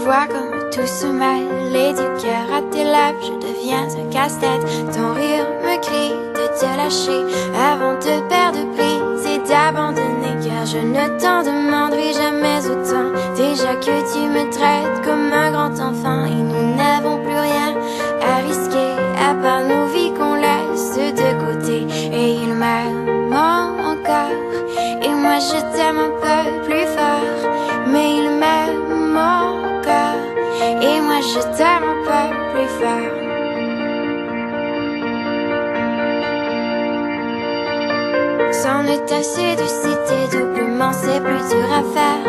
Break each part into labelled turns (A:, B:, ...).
A: vois comme tout se mêle et du cœur à tes lèvres je deviens un casse-tête. Ton rire me crie de te lâcher avant de perdre prise et d'abandonner, car je ne t'en demanderai jamais autant. Déjà que tu me traites comme un grand enfant et nous n'avons plus rien à risquer à part nos vies qu'on laisse de côté. Et il m'aime encore et moi je t'aime un peu plus fort, mais il m'aime encore et moi je t'aime un peu plus fort. C'en est assez de citer doublement, c'est plus dur à faire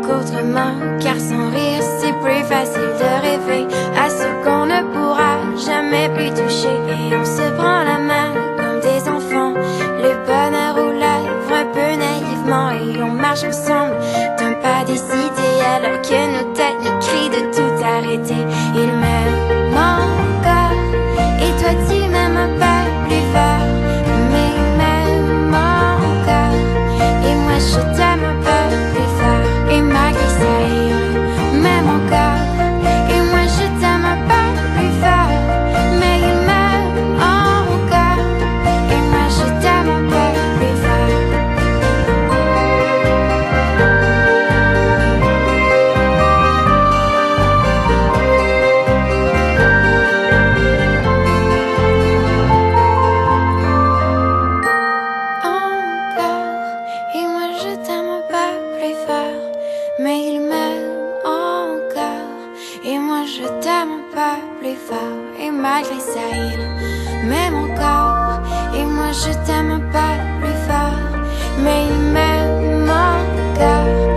A: qu'autrement, car sans rire c'est plus facile de rêver à ce qu'on ne pourra jamais plus toucher. Et on se prend la main comme des enfants, le bonheur aux lèvres un peu naïvement, et on marche ensemble d'un pas décidé alors que nos têtes nous crient de tout arrêter. Il m'aime encore et toi tu m'aimes un peu plus fort, mais il m'aime encore et moi je t'aime un peu plus fort. Et malgré ça il m'aime encore et moi je t'aime un peu plus fort, mais il m'aime encore et moi je t'aime un peu plus fort. Et moi je t'aime un peu plus fort, mais il m'aime encore et moi je t'aime un peu plus fort. Et malgré ça il m'aime encore et moi je t'aime un peu plus fort, mais il m'aime encore.